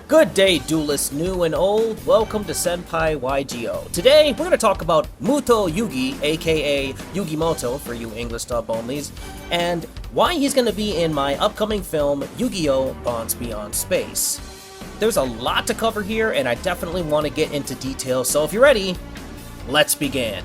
Good day, duelists new and old. Welcome to Senpai YGO. Today, we're going to talk about Muto Yugi, aka Yugi Muto for you English dub onlys, and why he's going to be in my upcoming film, Yu-Gi-Oh! Bonds Beyond Space. There's a lot to cover here, and I definitely want to get into detail, so if you're ready, let's begin.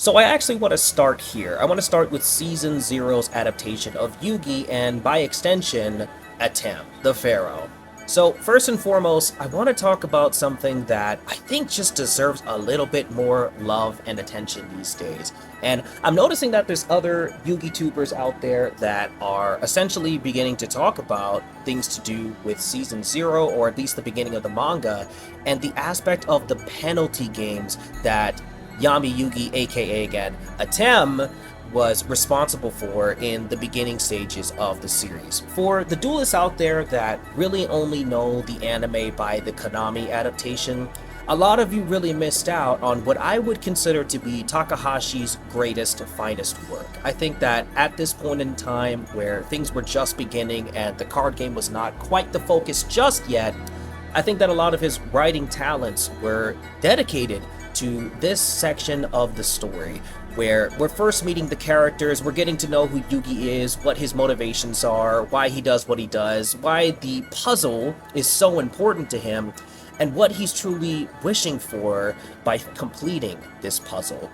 So I actually want to start here. I want to start with Season 0's adaptation of Yugi and, by extension, Atem, the Pharaoh. So first and foremost, I want to talk about something that I think just deserves a little bit more love and attention these days. And I'm noticing that there's other Yugi tubers out there that are essentially beginning to talk about things to do with Season 0, or at least the beginning of the manga, and the aspect of the penalty games that Yami Yugi, aka again, Atem, was responsible for in the beginning stages of the series. For the duelists out there that really only know the anime by the Konami adaptation, a lot of you really missed out on what I would consider to be Takahashi's greatest, finest work. I think that at this point in time, where things were just beginning and the card game was not quite the focus just yet, I think that a lot of his writing talents were dedicated to this section of the story, where we're first meeting the characters, we're getting to know who Yugi is, what his motivations are, why he does what he does, why the puzzle is so important to him, and what he's truly wishing for by completing this puzzle.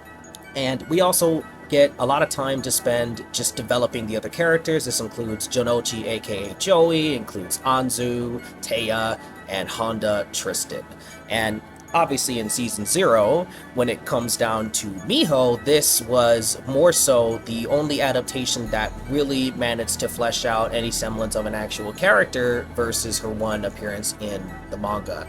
And we also get a lot of time to spend just developing the other characters. This includes Jonochi, aka Joey, includes Anzu, Teiya, and Honda Tristan. And obviously in Season 0, when it comes down to Miho, this was more so the only adaptation that really managed to flesh out any semblance of an actual character versus her one appearance in the manga.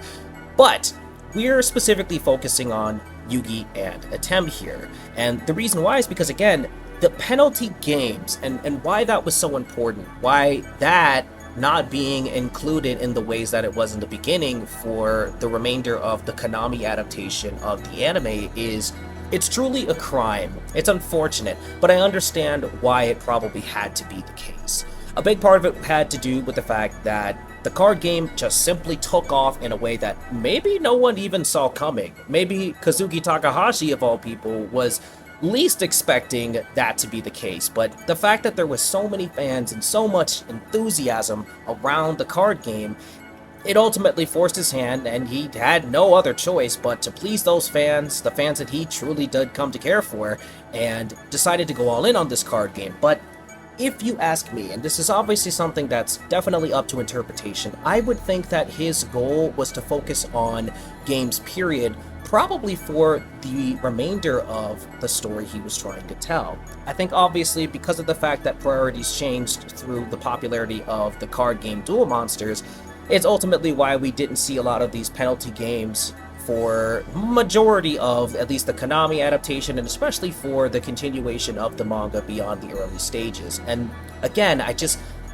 But we're specifically focusing on Yugi and Atem here. And the reason why is because, again, the penalty games and why that was so important, why that not being included in the ways that it was in the beginning for the remainder of the Konami adaptation of the anime is, it's truly a crime. It's unfortunate, but I understand why it probably had to be the case. A big part of it had to do with the fact that the card game just simply took off in a way that maybe no one even saw coming. Maybe Kazuki Takahashi, of all people, was least expecting that to be the case, but the fact that there was so many fans and so much enthusiasm around the card game, it ultimately forced his hand, and he had no other choice but to please those fans, the fans that he truly did come to care for, and decided to go all in on this card game. But if you ask me, and this is obviously something that's definitely up to interpretation, I would think that his goal was to focus on games, period, probably for the remainder of the story he was trying to tell. I think obviously because of the fact that priorities changed through the popularity of the card game Duel Monsters, it's ultimately why we didn't see a lot of these penalty games for majority of at least the Konami adaptation, and especially for the continuation of the manga beyond the early stages. And again, I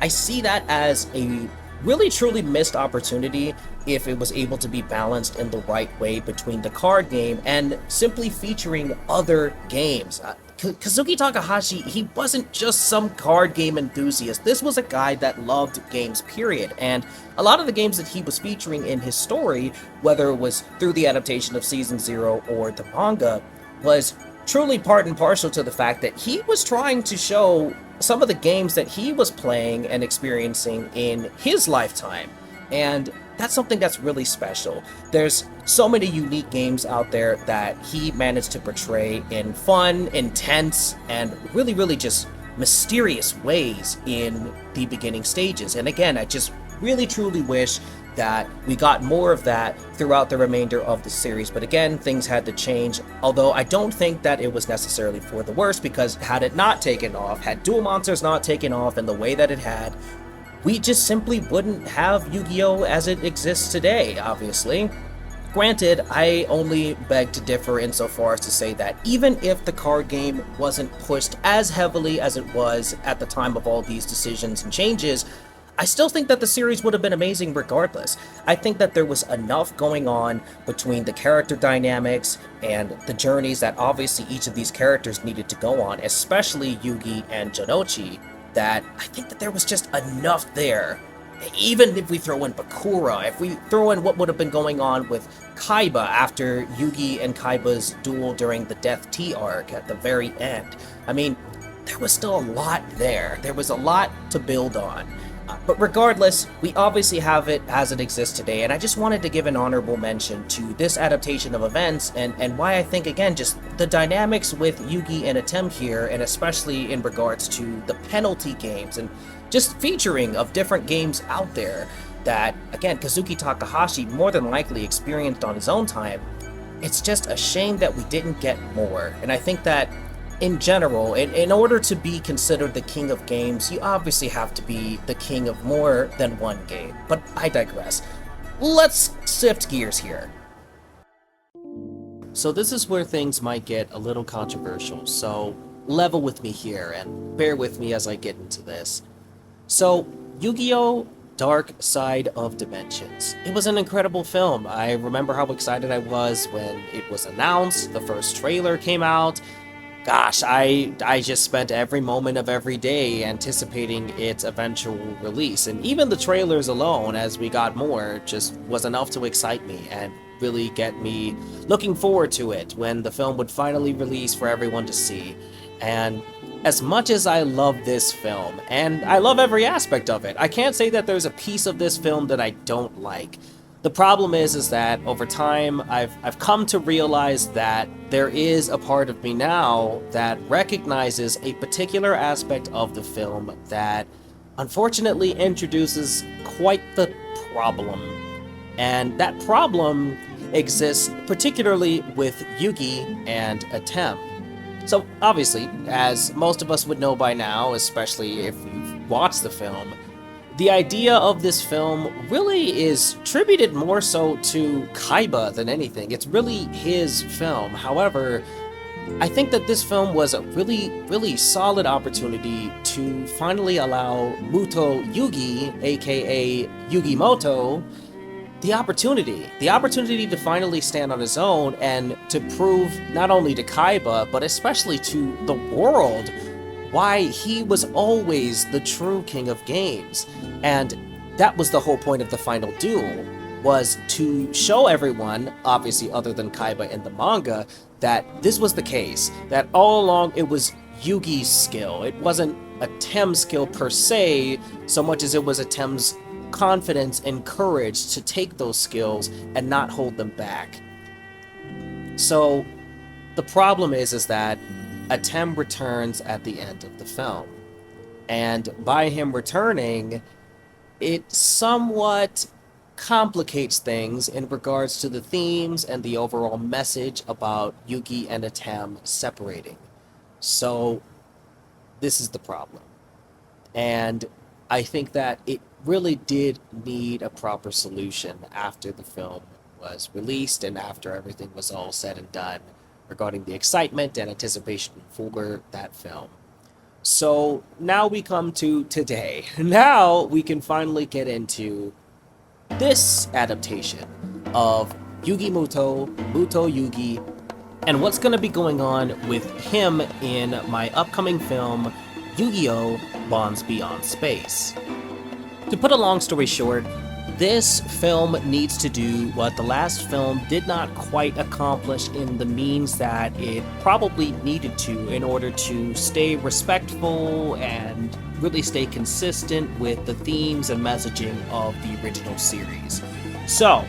see that as a really truly missed opportunity if it was able to be balanced in the right way between the card game and simply featuring other games. Kazuki Takahashi, he wasn't just some card game enthusiast. This was a guy that loved games, period. And a lot of the games that he was featuring in his story, whether it was through the adaptation of Season 0 or the manga, was truly part and parcel to the fact that he was trying to show some of the games that he was playing and experiencing in his lifetime. And that's something that's really special. There's so many unique games out there that he managed to portray in fun, intense, and really, really just mysterious ways in the beginning stages. And again, I just really truly wish that we got more of that throughout the remainder of the series. But again, things had to change, although I don't think that it was necessarily for the worse, because had it not taken off, had Duel Monsters not taken off in the way that it had, we just simply wouldn't have Yu-Gi-Oh! As it exists today, obviously. Granted, I only beg to differ insofar as to say that even if the card game wasn't pushed as heavily as it was at the time of all these decisions and changes, I still think that the series would have been amazing regardless. I think that there was enough going on between the character dynamics and the journeys that obviously each of these characters needed to go on, especially Yugi and Jonochi, that I think that there was just enough there. Even if we throw in Bakura, if we throw in what would have been going on with Kaiba after Yugi and Kaiba's duel during the Death Tea arc at the very end, I mean, there was still a lot there. There was a lot to build on. But regardless, we obviously have it as it exists today, and I just wanted to give an honorable mention to this adaptation of events and why I think, again, just the dynamics with Yugi and Atem here, and especially in regards to the penalty games and just featuring of different games out there that, again, Kazuki Takahashi more than likely experienced on his own time. It's just a shame that we didn't get more, and I think that in general, in order to be considered the king of games, you obviously have to be the king of more than one game. But I digress. Let's shift gears here. So this is where things might get a little controversial, so level with me here and bear with me as I get into this. So, Yu-Gi-Oh! Dark Side of Dimensions. It was an incredible film. I remember how excited I was when it was announced, the first trailer came out. Gosh, I just spent every moment of every day anticipating its eventual release, and even the trailers alone, as we got more, just was enough to excite me and really get me looking forward to it when the film would finally release for everyone to see. And as much as I love this film, and I love every aspect of it, I can't say that there's a piece of this film that I don't like. The problem is that over time, I've come to realize that there is a part of me now that recognizes a particular aspect of the film that unfortunately introduces quite the problem. And that problem exists particularly with Yugi and Atem. So obviously, as most of us would know by now, especially if you've watched the film, the idea of this film really is tributed more so to Kaiba than anything. It's really his film. However, I think that this film was a really solid opportunity to finally allow Muto Yugi, aka Yugi Muto, the opportunity to finally stand on his own and to prove not only to Kaiba, but especially to the world why he was always the true king of games. And that was the whole point of the final duel, was to show everyone, obviously other than Kaiba in the manga, that this was the case, that all along it was Yugi's skill. It wasn't Atem's skill per se, so much as it was Atem's confidence and courage to take those skills and not hold them back. So the problem is that Atem returns at the end of the film. And by him returning, it somewhat complicates things in regards to the themes and the overall message about Yugi and Atem separating. So this is the problem. And I think that it really did need a proper solution after the film was released and after everything was all said and done regarding the excitement and anticipation for that film. So now we come to today. Now we can finally get into this adaptation of Yugi Muto, Muto Yugi, and what's going to be going on with him in my upcoming film, Yu-Gi-Oh! Bonds Beyond Space. To put a long story short, this film needs to do what the last film did not quite accomplish in the means that it probably needed to in order to stay respectful and really stay consistent with the themes and messaging of the original series. So,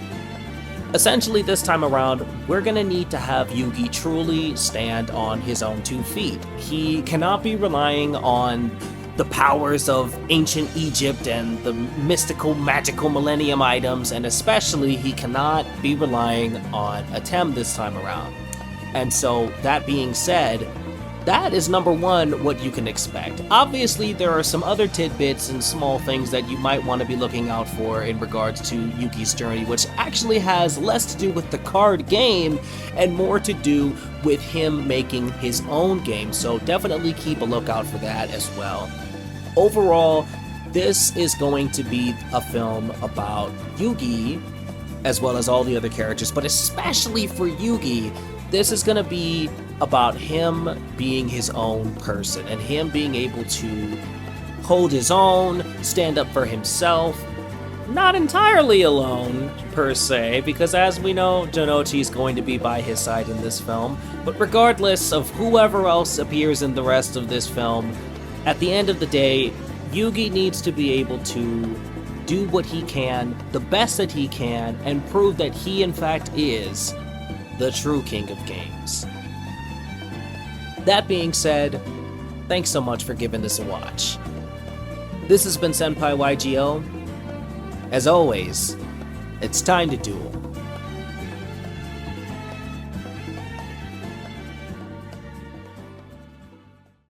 essentially this time around, we're gonna need to have Yugi truly stand on his own 2 feet. He cannot be relying on the powers of ancient Egypt and the mystical, magical Millennium items, and especially he cannot be relying on Atem this time around. And so, that being said, that is number one, what you can expect. Obviously, there are some other tidbits and small things that you might want to be looking out for in regards to Yugi's journey, which actually has less to do with the card game and more to do with him making his own game, so definitely keep a lookout for that as well. Overall, this is going to be a film about Yugi, as well as all the other characters, but especially for Yugi, this is going to be about him being his own person and him being able to hold his own, stand up for himself. Not entirely alone, per se, because as we know, Jonouchi's going to be by his side in this film, but regardless of whoever else appears in the rest of this film, at the end of the day, Yugi needs to be able to do what he can, the best that he can, and prove that he in fact is the true king of games. That being said, thanks so much for giving this a watch. This has been Senpai YGO. As always, it's time to duel.